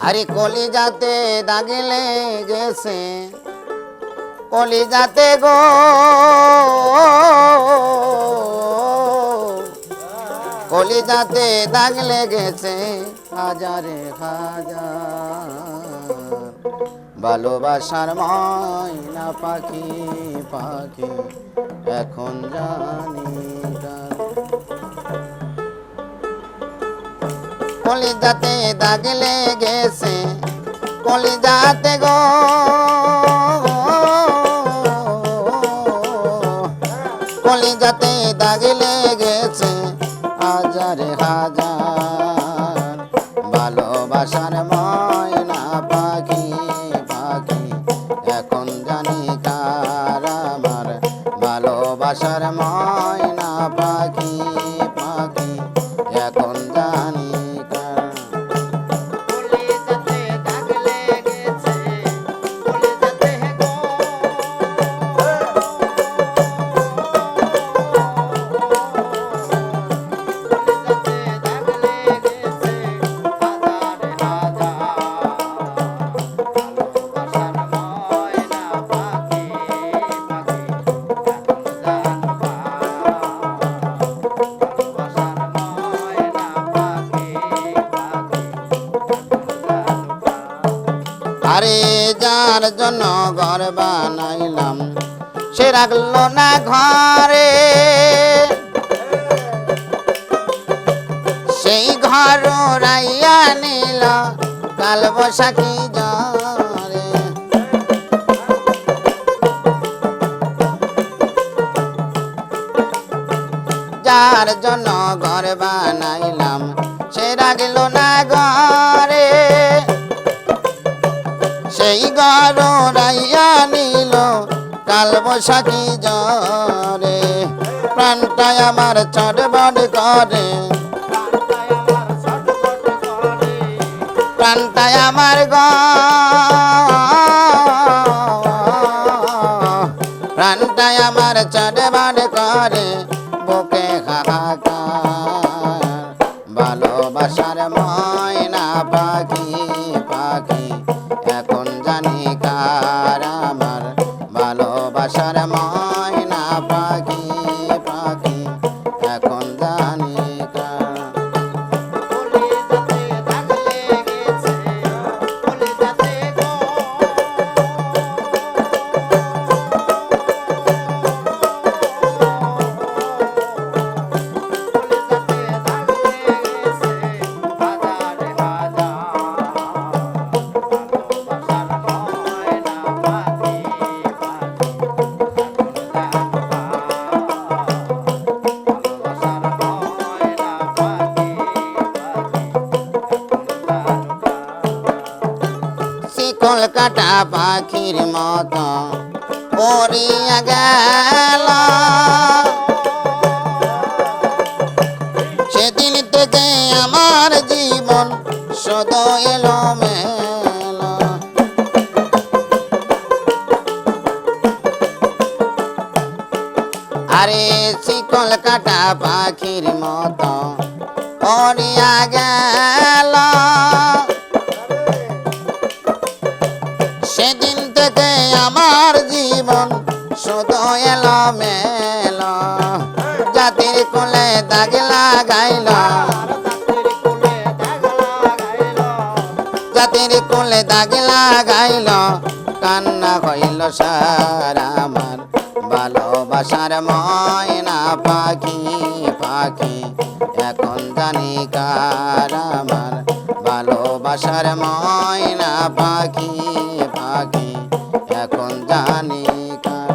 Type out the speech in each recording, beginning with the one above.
আরে কলিজাতে দাগ লেগেছে, কলিজাতে গো কলিজাতে দাগ লেগেছে হাজারে হাজার। ভালোবাসার ময়না পাখি পাখি এখন জানি কার। কলিজাতে দাগ লেগেছে, কলিজাতে গো কলিজাতে দাগ লেগেছে হাজারে হাজার। ভালোবাসার ময়না পাখি পাখি এখন জানি কার আমার। ভালোবাসার ময়না পাখি পাখি এখন জানি কার। কলিজাতে দাগ লেগেছে, কলিজাতে গো কলিজাতে দাগ লেগেছে হাজারে হাজার। ভালোবাসার ময়না পাখি পাখি এখন জানবা। ভালোবাসার ময়না পাখি পাখি এখন জানবা। আরে যার জন্য ঘর বানাইলাম সে রাখলো না ঘরে, সেই ঘর রাইয়া নিল কাল বৈশাখী ঝড়ে। যার জন্য ঘর বানাইলাম সে রাখলো না ঘরে, সেই ঘর রাইয়া নিল কাল বৈশাখী ঝড়ে। প্রাণটায় আমার চটবট করে, প্রাণটায় আমার প্রাণটায় আমার চটবট করে বুকে হাহাকার। ভালোবাসার ময়না পাখি পাখি এখন জানি কার আমার। ভালোবাসার ময়না পাখি পাখি এখন জানি কার। কলিজাতে দাগ লেগেছে, কলিজাতে গো কলিজাতে দাগ লেগেছে হাজারে হাজার। ভালোবাসার ময়না পাখি পাখি এখন জানবা। ভালোবাসার ময়না পাখি পাখি এখন জানবা। শিকল কাটা পাখির মতো পড়িয়া গেল, সেদিন থেকে আমার জীবন শুধু এলোমেলো। আরে শিকল কাটা পাখির মতো পড়িয়া গেল, সেদিন থেকে আমার জীবন শুধু এলোমেলো। জাতির কোলে দাগ লাগাইল, জাতির কোলে দাগ লাগাইল কান্না হইল সার আমার। ভালোবাসার ময়না পাখি পাখি এখন জানি কার আমার। ভালোবাসার ময়না পাখি পাখি এখন জানি কার।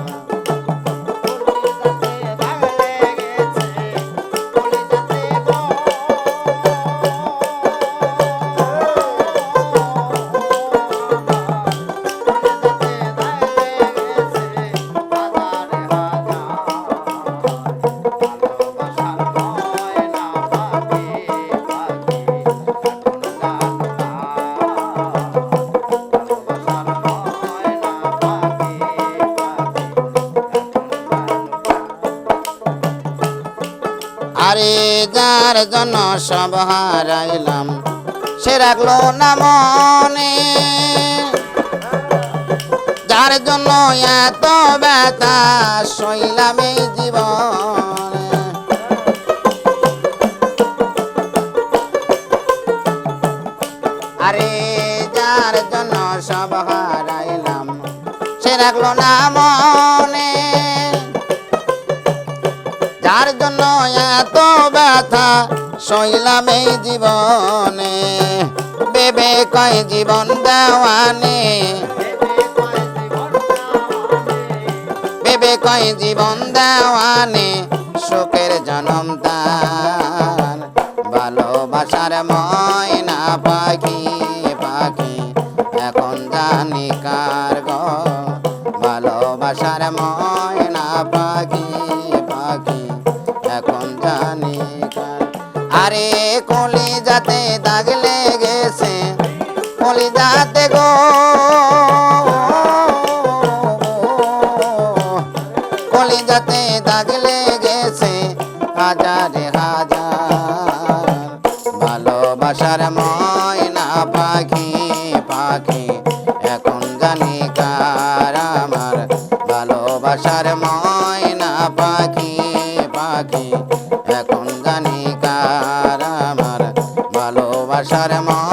কলিজাতে দাগ লেগেছে, কলিজাতে গো কলিজাতে দাগ লেগেছে হাজারে হাজার। ভালোবাসার ময়না পাখি পাখি এখন জানবা। ভালোবাসার ময়না পাখি পাখি এখন জানবা। আরে যার জন্য সব হারাইলাম সে রাখলো না মনে, যার জন্য এত ব্যথা সইলাম এই জীবনে। আরে যার জন্য সব হারাইলাম সে রাখলো না মনে, যার জন্য এত ব্যথা সইলাম এই জীবনে। বেবে কয় জীবন দেওয়ানে, বেবে কয় জীবন দেওয়ানে, সুখের জনম তার। ভালোবাসার ময়না পাখি পাখি এখন জানি কার গো, ভালোবাসার ময়না পাখি পাখি এখন জানি কার। আরে কলি যাতে দাগ লেগেছে, কলি যাতে গো, কলি যাতে দাগ লেগেছে হাজারে হাজার। ভালোবাসার ময়না পাখি পাখি এখন জানি কার আমার, ভালোবাসার ময়না পাখি পাখি এখন জানি কার আমার, ভালোবাসার ময়না